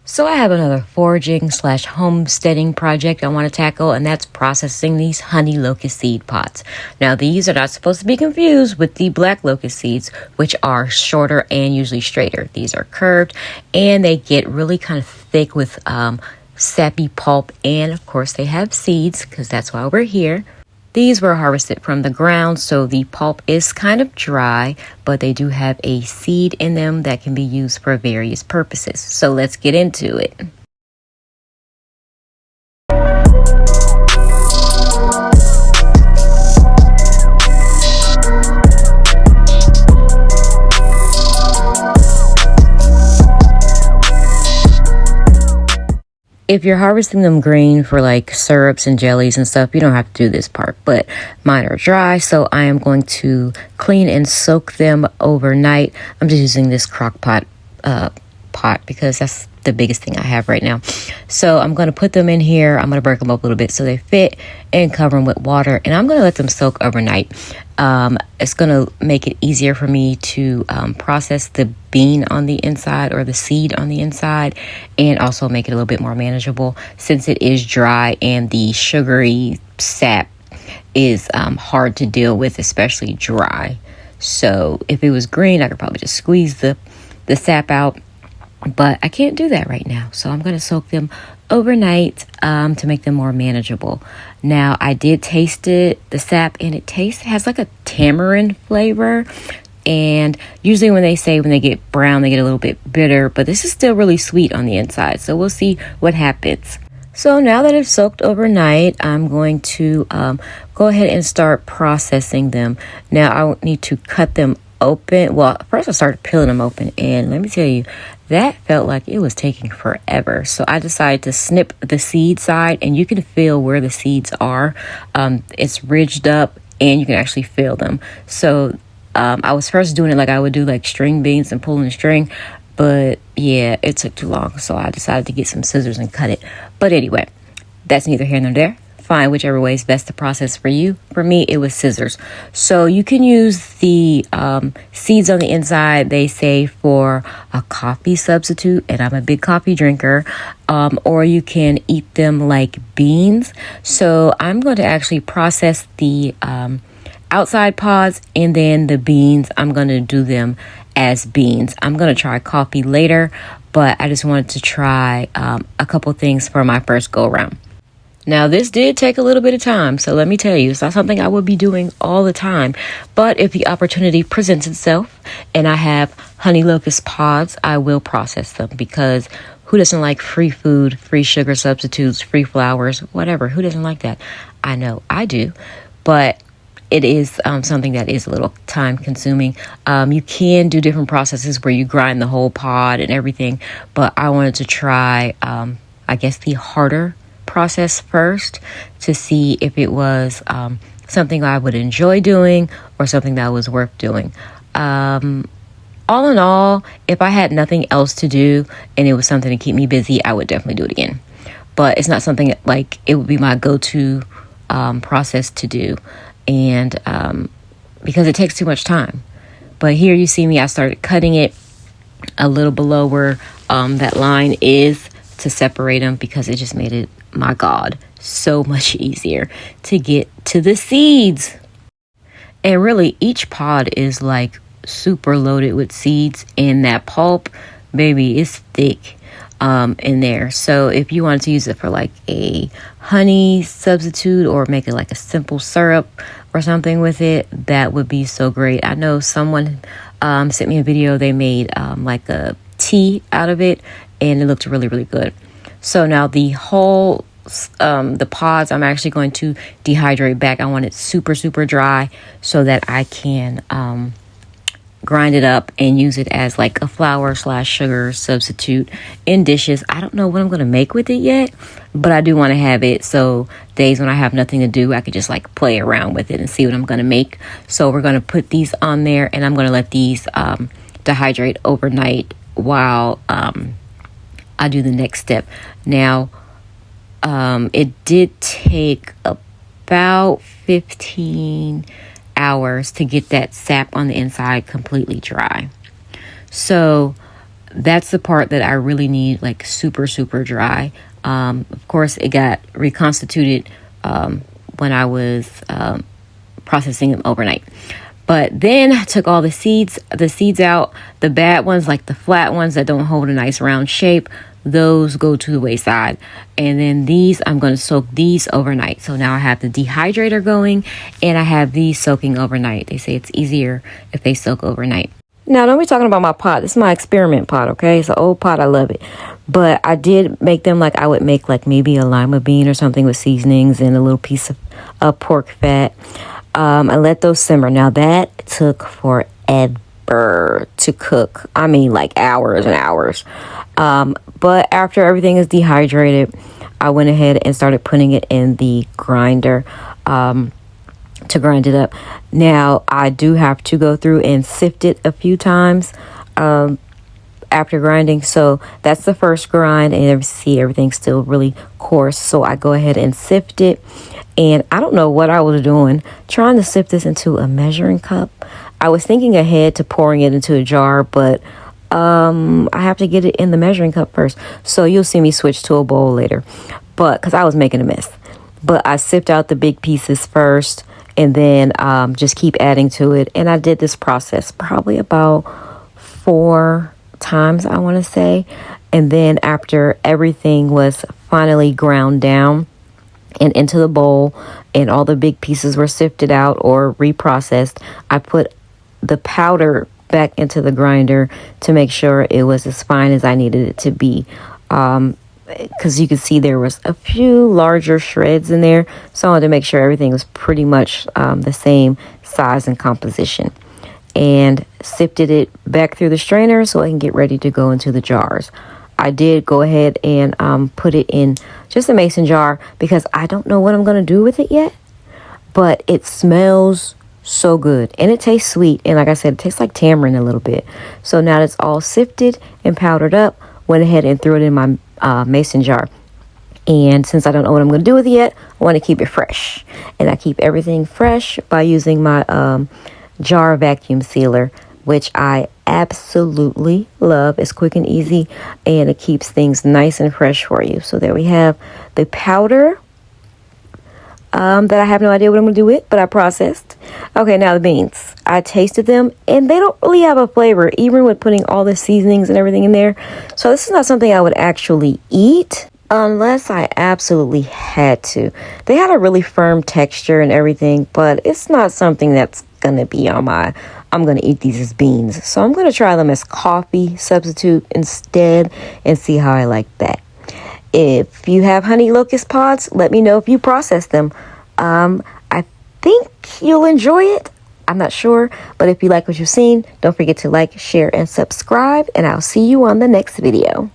So I have another foraging slash homesteading project I want to tackle, and that's processing these honey locust seed pods. Now, these are not supposed to be confused with the black locust seeds, which are shorter and usually straighter. These are curved, and they get really kind of thick with sappy pulp, and of course they have seeds because that's why we're here. These were harvested from the ground, so the pulp is kind of dry, but they do have a seed in them that can be used for various purposes. So let's get into it. If you're harvesting them green for like syrups and jellies and stuff, you don't have to do this part, but mine are dry, so I am going to clean and soak them overnight. I'm just using this crock pot because that's the biggest thing I have right now. So I'm going to put them in here. I'm going to break them up a little bit so they fit and cover them with water, and I'm going to let them soak overnight. It's going to make it easier for me to process the bean on the inside or the seed on the inside, and also make it a little bit more manageable since it is dry and the sugary sap is hard to deal with, especially dry. So if it was green, I could probably just squeeze the sap out, but I can't do that right now. So I'm going to soak them overnight to make them more manageable. Now, I did taste the sap, and it has like a tamarind flavor. And usually when they get brown, they get a little bit bitter, but this is still really sweet on the inside. So we'll see what happens. So now that it's soaked overnight, I'm going to go ahead and start processing them. Now, I need to cut them open. Well, first I started peeling them open, and let me tell you, that felt like it was taking forever. So I decided to snip the seed side, and you can feel where the seeds are. It's ridged up, and you can actually feel them. So I was first doing it like I would do like string beans and pulling the string, but yeah, it took too long. So I decided to get some scissors and cut it. But anyway, that's neither here nor there. Find whichever way is best to process for you. For me, it was scissors. So you can use the seeds on the inside, they say, for a coffee substitute, and I'm a big coffee drinker, or you can eat them like beans. So I'm going to actually process the outside pods, and then the beans, I'm going to do them as beans. I'm going to try coffee later, but I just wanted to try a couple things for my first go around. Now, this did take a little bit of time, so let me tell you, it's not something I would be doing all the time. But if the opportunity presents itself and I have honey locust pods, I will process them, because who doesn't like free food, free sugar substitutes, free flowers, whatever? Who doesn't like that? I know I do, but it is something that is a little time consuming. You can do different processes where you grind the whole pod and everything, but I wanted to try, I guess, the harder process first to see if it was something I would enjoy doing or something that was worth doing. All in all, if I had nothing else to do and it was something to keep me busy, I would definitely do it again. But it's not something like it would be my go-to process to do, and because it takes too much time. But here you see me, I started cutting it a little below where that line is to separate them, because it just made it, my God, so much easier to get to the seeds. And really, each pod is like super loaded with seeds, and that pulp, baby, is thick in there. So if you wanted to use it for like a honey substitute or make it like a simple syrup or something with it, that would be so great. I know someone sent me a video. They made like a tea out of it, and it looked really, really good. So now the whole the pods, I'm actually going to dehydrate back. I want it super, super dry so that I can grind it up and use it as like a flour / sugar substitute in dishes. I don't know what I'm going to make with it yet, but I do want to have it so days when I have nothing to do, I could just like play around with it and see what I'm going to make. So we're going to put these on there, and I'm going to let these dehydrate overnight while I do the next step. Now, it did take about 15 hours to get that sap on the inside completely dry. So that's the part that I really need like super, super dry. Of course, it got reconstituted when I was processing them overnight. But then I took all the seeds out, the bad ones, like the flat ones that don't hold a nice round shape, those go to the wayside. And then these, I'm going to soak these overnight. So now I have the dehydrator going and I have these soaking overnight. They say it's easier if they soak overnight. Now, don't be talking about my pot. This is my experiment pot, okay? It's an old pot. I love it. But I did make them like I would make like maybe a lima bean or something with seasonings and a little piece of pork fat. I let those simmer. Now, that took forever to cook. I mean, like hours and hours. But after everything is dehydrated, I went ahead and started putting it in the grinder to grind it up. Now, I do have to go through and sift it a few times after grinding. So that's the first grind, and you see everything's still really coarse. So I go ahead and sift it. And I don't know what I was doing, trying to sift this into a measuring cup. I was thinking ahead to pouring it into a jar, but I have to get it in the measuring cup first. So you'll see me switch to a bowl later, but because I was making a mess. But I sipped out the big pieces first and then just keep adding to it. And I did this process probably about 4 times, I want to say. And then after everything was finally ground down and into the bowl and all the big pieces were sifted out or reprocessed, I put the powder back into the grinder to make sure it was as fine as I needed it to be. Because you could see there was a few larger shreds in there. So I wanted to make sure everything was pretty much the same size and composition. And sifted it back through the strainer so I can get ready to go into the jars. I did go ahead and put it in just a mason jar because I don't know what I'm going to do with it yet. But it smells so good and it tastes sweet. And like I said, it tastes like tamarind a little bit. So now it's all sifted and powdered up, went ahead and threw it in my mason jar. And since I don't know what I'm going to do with it yet, I want to keep it fresh. And I keep everything fresh by using my jar vacuum sealer, which I absolutely love. It's quick and easy, and it keeps things nice and fresh for you. So there we have the powder that I have no idea what I'm going to do with, but I processed. Okay, now the beans. I tasted them, and they don't really have a flavor, even with putting all the seasonings and everything in there. So this is not something I would actually eat unless I absolutely had to. They had a really firm texture and everything, but it's not something that's going to be on my I'm going to eat these as beans. So I'm going to try them as coffee substitute instead and see how I like that. If you have honey locust pods, let me know if you process them. I think you'll enjoy it. I'm not sure, but if you like what you've seen, don't forget to like, share, and subscribe, and I'll see you on the next video.